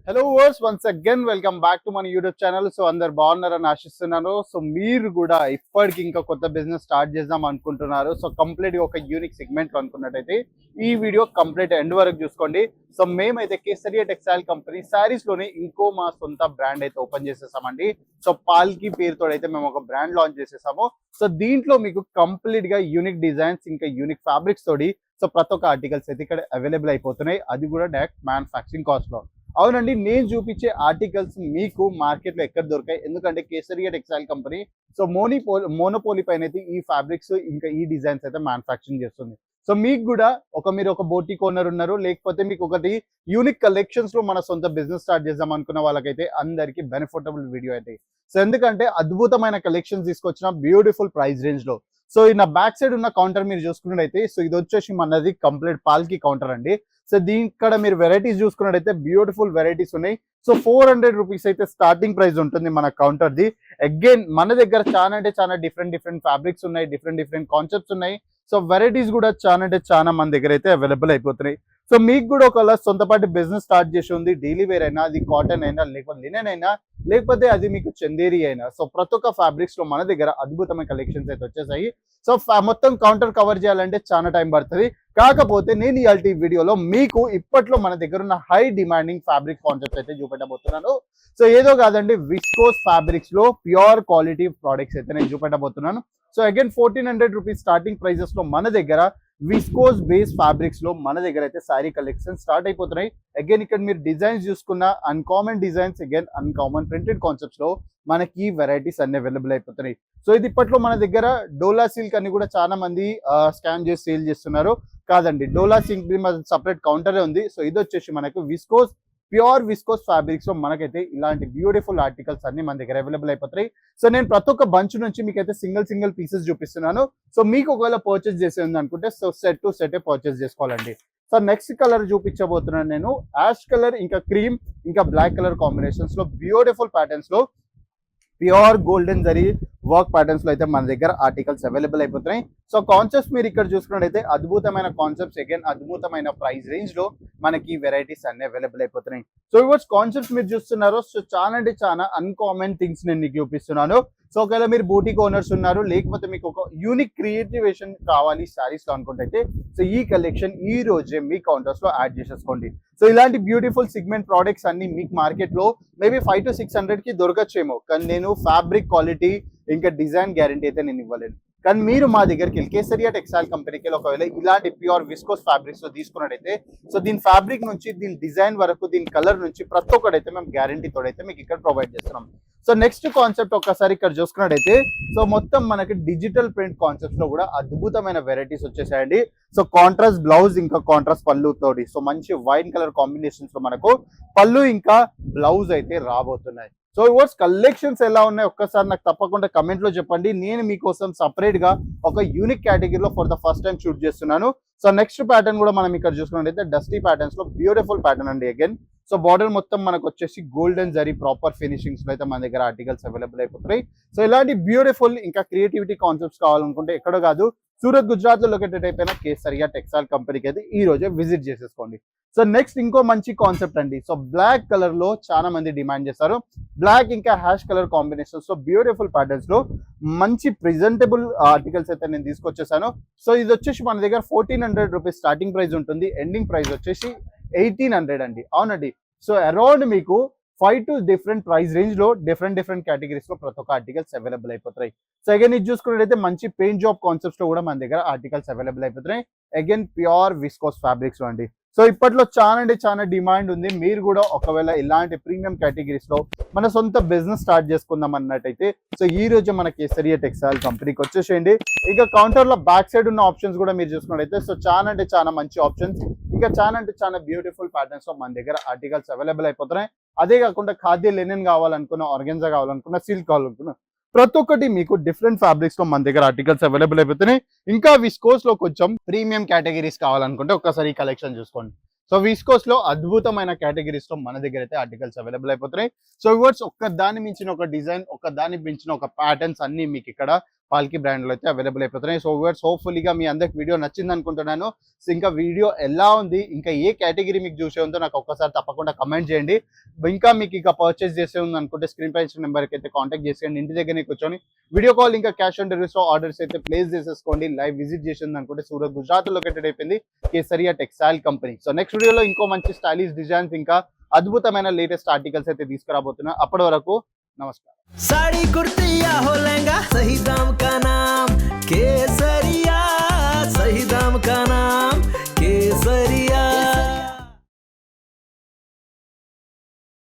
Hello viewers once again welcome back to మన YouTube channel. So అందరు బాగున్నారని ఆశిస్తున్నాను. సో మీరు కూడా ఇప్పటికి ఇంకా కొత్త బిజినెస్ స్టార్ట్ చేద్దాం అనుకుంటున్నారు, సో కంప్లీట్ గా ఒక యూనిక్ సెగ్మెంట్ లో అనుకున్నట్టయితే ఈ వీడియో కంప్లీట్ ఎండ్ వరకు చూసుకోండి. సో మేమైతే కేసరియా టెక్స్టైల్ కంపెనీ శారీస్ లోనే ఇంకో మా సొంత బ్రాండ్ అయితే ఓపెన్ చేసేసామండి. సో పాల్కి పేరుతో అయితే మేము ఒక బ్రాండ్ లాంచ్ చేసేసాము. సో దీంట్లో మీకు కంప్లీట్ గా యూనిక్ డిజైన్స్ ఇంకా యూనిక్ ఫ్యాబ్రిక్స్ తోటి సో ప్రతి ఒక్క ఆర్టికల్స్ అయితే ఇక్కడ అవైలబుల్ అయిపోతున్నాయి, అది కూడా డైరెక్ట్ మ్యానుఫ్యాక్చరింగ్ కాస్ట్ లో. అవునండి, నేను చూపించే ఆర్టికల్స్ మీకు మార్కెట్ లో ఎక్కడ దొరికాయి, ఎందుకంటే Kesariya textile company so monopoly పైన అయితే ఈ ఫ్యాబ్రిక్స్ ఇంకా ఈ డిజైన్స్ అయితే మ్యానుఫ్యాక్చరింగ్ చేస్తుంది. సో మీకు కూడా మీరు ఒక బోటిక్ ఓనర్ ఉన్నారు, లేకపోతే మీకు ఒకటి యూనిక్ కలెక్షన్స్ లో మన సొంత బిజినెస్ స్టార్ట్ చేద్దాం అనుకున్న వాళ్ళకైతే అందరికి బెనిఫిటబుల్ వీడియో అయితే. సో ఎందుకంటే అద్భుతమైన కలెక్షన్స్ తీసుకొచ్చిన బ్యూటిఫుల్ ప్రైస్ రేంజ్ లో. సో ఈ నా బ్యాక్ సైడ్ ఉన్న కౌంటర్ మీరు చూసుకున్నట్టయితే సో ఇది వచ్చేసి మనది కంప్లీట్ పాల్కి కౌంటర్ అండి. సో దీని ఇక్కడ మీరు వెరైటీస్ చూసుకున్నట్టయితే బ్యూటిఫుల్ వెరైటీస్ ఉన్నాయి. సో 400 రూపీస్ అయితే స్టార్టింగ్ ప్రైస్ ఉంటుంది మన కౌంటర్ ది. అగైన్ మన దగ్గర చాలా అంటే చాలా డిఫరెంట్ ఫ్యాబ్రిక్స్ ఉన్నాయి, డిఫరెంట్ కాన్సెప్ట్స్ ఉన్నాయి. సో వెరైటీస్ కూడా చాలా అంటే చాలా మన దగ్గర అయితే అవైలబుల్ అయిపోతున్నాయి. సో మీకు కూడా ఒకవేళ సొంతపాటి బిజినెస్ స్టార్ట్ చేసి ఉంది, డైలీ వేర్ అయినా, అది కాటన్ అయినా, లేకపోతే లినెన్ అయినా, లేకపోతే అది మీకు చందేరి అయినా, సో ప్రతి ఒక్క ఫ్యాబ్రిక్స్ లో మన దగ్గర అద్భుతమైన కలెక్షన్స్ అయితే వచ్చేసాయి. సో మొత్తం కౌంటర్ కవర్ చేయాలంటే చాలా టైం పడుతుంది. కాకపోతే నేను ఇవాళ వీడియోలో మీకు ఇప్పట్లో మన దగ్గర ఉన్న హై డిమాండింగ్ ఫ్యాబ్రిక్ కాన్సెప్ట్స్ అయితే చూపెట్టబోతున్నాను. సో ఏదో కాదండి, విస్కోస్ ఫ్యాబ్రిక్స్ లో ప్యూర్ క్వాలిటీ ప్రోడక్ట్స్ అయితే నేను చూపెట్టబోతున్నాను. So again 1400 rupees starting prices లో మన దగ్గర విస్కోస్ బేస్ ఫ్యాబ్రిక్స్ లో మన దగ్గర అయితే శారీ కలెక్షన్ స్టార్ట్ అయిపోతున్నాయి. అగైన్ ఇక్కడ మీరు డిజైన్స్ చూసుకున్న uncommon designs, again uncommon printed concepts లో మనకి వెరైటీస్ అన్ని అవైలబుల్ అయిపోతున్నాయి. సో ఇది ఇప్పట్లో మన దగ్గర డోలా సిల్క్ అని కూడా చాలా మంది స్కాన్ చేసి సేల్ చేస్తున్నారు. కాదండి, డోలా సిల్క్ సపరేట్ కౌంటరే ఉంది. సో ఇది వచ్చేసి మనకు విస్కోస్ ప్యూర్ విస్కోస్ ఫ్యాబ్రిక్స్ లో మనకైతే ఇలాంటి బ్యూటిఫుల్ ఆర్టికల్స్ అన్ని మన దగ్గర అవైలబుల్ అయిపోతాయి. సో నేను ప్రతి ఒక్క బంచ్ నుంచి మీకైతే సింగిల్ పీసెస్ చూపిస్తున్నాను. సో మీకు ఒకవేళ పర్చేస్ చేసే ఉంది అనుకుంటే so set to set purchase చేసుకోవాలండి. సో నెక్స్ట్ కలర్ చూపించబోతున్నాను నేను. యాష్ కలర్ ఇంకా క్రీమ్ ఇంకా బ్లాక్ కలర్ కాంబినేషన్స్ లో బ్యూటిఫుల్ ప్యాటర్న్స్ లో pure golden zari work patterns లో అయితే మన దగ్గర ఆర్టికల్స్ అవైలబుల్ అయిపోతున్నాయి. సో కాన్సెప్ట్స్ మీరు ఇక్కడ చూసుకున్నట్టయితే అద్భుతమైన కాన్సెప్ట్స్, అగైన్ అద్భుతమైన ప్రైస్ రేంజ్ లో మనకి వెరైటీస్ అన్ని అవైలబుల్ అయిపోతున్నాయి. సో ఇవ్వచ్చు కాన్సెప్ట్స్ మీరు చూస్తున్నారు. సో చాలా అంటే చాలా అన్కామన్ థింగ్స్ నేను మీకు చూపిస్తున్నాను. సో ఒకవేళ మీరు బూటిక్ ఓనర్స్ ఉన్నారు, లేకపోతే మీకు ఒక యూనిక్ క్రియేటివేషన్ కావాలి శారీస్ లో అనుకుంటే సో ఈ కలెక్షన్ ఈ రోజే మీ కౌంటర్స్ లో యాడ్ చేసేసుకోండి. సో ఇలాంటి బ్యూటిఫుల్ సిగ్మెంట్ ప్రోడక్ట్స్ అన్ని మీకు మార్కెట్ లో మేబీ 500 to 600 కి దొరకచ్చేమో, కానీ నేను ఫ్యాబ్రిక్ క్వాలిటీ ఇంకా డిజైన్ గ్యారంటీ అయితే నేను ఇవ్వలేను. కానీ మీరు మా దగ్గరికి వెళ్ళి కేసరియా టెక్స్టైల్ కంపెనీకి ఒకవేళ ఇలాంటి ప్యూర్ విస్కోస్ ఫ్యాబ్రిక్స్ లో తీసుకున్నట్టయితే సో దీని ఫ్యాబ్రిక్ నుంచి దీని డిజైన్ వరకు దీని కలర్ నుంచి ప్రతి ఒక్కటైతే మేము గ్యారంటీ తోడైతే మీకు ఇక్కడ ప్రొవైడ్ చేస్తున్నాం. సో నెక్స్ట్ కాన్సెప్ట్ ఒక్కసారి ఇక్కడ చూసుకున్నట్టయితే సో మొత్తం మనకి డిజిటల్ ప్రింట్ కాన్సెప్ట్స్ లో కూడా అద్భుతమైన వెరైటీస్ వచ్చేసాయండి. సో కాంట్రాస్ట్ బ్లౌజ్ ఇంకా కాంట్రాస్ట్ పళ్ళు తోటి సో మంచి వైట్ కలర్ కాంబినేషన్స్ లో మనకు పళ్ళు ఇంకా బ్లౌజ్ అయితే రాబోతున్నాయి. సో ఇవర్స్ కలెక్షన్స్ ఎలా ఉన్నాయి ఒక్కసారి నాకు తప్పకుండా కమెంట్ లో చెప్పండి. నేను మీకోసం సపరేట్ గా ఒక యూనిక్ కేటగిరీలో for the first time shoot చేస్తున్నాను. సో నెక్స్ట్ ప్యాటర్న్ కూడా మనం ఇక్కడ చూసుకున్నట్టయితే డస్టీ ప్యాటర్న్స్ లో బ్యూటిఫుల్ ప్యాటర్న్ అండి. అగైన్ సో బార్డర్ మొత్తం మనకు వచ్చేసి గోల్డెన్ జరీ ప్రాపర్ ఫినిషింగ్స్ లో అయితే మన దగ్గర ఆర్టికల్స్ అవైలబుల్ అయిపోతున్నాయి. సో ఇలాంటి బ్యూటిఫుల్ ఇంకా క్రియేటివిటీ కాన్సెప్ట్స్ కావాలనుకుంటే ఎక్కడో కాదు, సూరత్ గుజరాత్ లో లొకేటెడ్ అయిపోయిన కేసరియా టెక్స్టైల్ కంపెనీకి అయితే ఈ రోజే విజిట్ చేసేసుకోండి. సో నెక్స్ట్ ఇంకో మంచి కాన్సెప్ట్ అండి. సో బ్లాక్ కలర్ లో చాలా మంది డిమాండ్ చేస్తారు. బ్లాక్ ఇంకా హ్యాష్ కలర్ కాంబినేషన్స్ లో బ్యూటిఫుల్ ప్యాటర్న్స్ లో మంచి ప్రెజెంటబుల్ ఆర్టికల్స్ అయితే నేను తీసుకొచ్చేసాను. సో ఇది వచ్చేసి మన దగ్గర 1400 రూపీస్ స్టార్టింగ్ ప్రైస్ ఉంటుంది, ఎండింగ్ ప్రైస్ వచ్చేసి 1800 అండి. అవునండి, సో అరౌండ్ మీకు 5 to డిఫరెంట్ ప్రైస్ రేంజ్ లో డిఫరెంట్ కేటగిరీస్ లో ప్రతి ఒక్క ఆర్టికల్స్ అవైలబుల్ అయిపోతాయి. సో అగైన్ ఇది చూసుకున్నట్టయితే మంచి పెయింట్ జాబ్ కాన్సెప్ట్స్ లో కూడా మన దగ్గర ఆర్టికల్స్ అవైలబుల్ అయిపోతున్నాయి. అగైన్ ప్యూర్ విస్కోస్ ఫ్యాబ్రిక్స్ లో అండి. సో ఇప్పట్లో చాలా అంటే చాలా డిమాండ్ ఉంది. మీరు కూడా ఒకవేళ ఇలాంటి ప్రీమియం కేటగిరీస్ లో మన సొంత బిజినెస్ స్టార్ట్ చేసుకుందాం అన్నట్టయితే సో ఈ రోజు మన కేసరియా టెక్స్టైల్ కంపెనీకి వచ్చేసేయండి. ఇక కౌంటర్ లో బ్యాక్ సైడ్ ఉన్న ఆప్షన్స్ కూడా మీరు చూసుకున్నట్టయితే సో చాలా అంటే చాలా మంచి ఆప్షన్స్ ఇంకా చాలా అంటే చాలా బ్యూటిఫుల్ ప్యాటర్న్స్ లో మన దగ్గర ఆర్టికల్స్ అవైలబుల్ అయిపోతున్నాయి. అదే కాకుండా ఖాదీ లెనిన్ కావాలనుకున్న, ఆర్గెన్జా కావాలనుకున్న, సిల్క్ కావాలనుకున్న ప్రతి ఒక్కటి మీకు డిఫరెంట్ ఫ్యాబ్రిక్స్ లో మన దగ్గర ఆర్టికల్స్ అవైలబుల్ అయిపోతున్నాయి. ఇంకా విస్కోస్ లో కొంచెం ప్రీమియం కేటగిరీస్ కావాలనుకుంటే ఒక్కసారి ఈ కలెక్షన్ చూసుకోండి. సో విస్కోస్ లో అద్భుతమైన కేటగిరీస్ లో మన దగ్గర అయితే ఆర్టికల్స్ అవైలబుల్ అయిపోతున్నాయి. సో ఇవర్స్ ఒక్క దాని మించిన ఒక డిజైన్, ఒక దాని మించిన ఒక ప్యాటర్న్స్ అన్ని మీకు ఇక్కడ పాల్కి బ్రాండ్లో అయితే అవైలబుల్ అయిపోతున్నాయి. సో వ్యూవర్స్, హోప్ఫుల్లీగా మీ అందరికి వీడియో నచ్చింది అనుకుంటున్నాను. సో ఇంకా వీడియో ఎలా ఉంది, ఇంకా ఏ కేటగిరీ మీకు చూసే ఉందో నాకు ఒక్కసారి తప్పకుండా కమెంట్ చేయండి. ఇంకా మీకు ఇక పర్చేస్ చేసే ఉంది అనుకుంటే స్క్రీన్ పై ఇచ్చిన నెంబర్కి అయితే కాంటాక్ట్ చేసేయండి. ఇంటి దగ్గరనే కూర్చొని వీడియో కాల్ ఇంకా క్యాష్ ఆన్ డెలివరీస్లో ఆర్డర్స్ అయితే ప్లేస్ చేసేసుకోండి. లైవ్ విజిట్ చేసింది అనుకుంటే సూరత్, గుజరాత్ లొకేటెడ్ అయిపోయింది Kesariya textile company. So next వీడియోలో ఇంకో మంచి స్టైలిష్ డిజైన్స్ ఇంకా అద్భుతమైన లేటెస్ట్ ఆర్టికల్స్ అయితే తీసుకురాబోతున్నా. అప్పటి వరకు నమస్కారం. साड़ी कुर्ती या हो लहंगा, सही दाम का नाम केसर।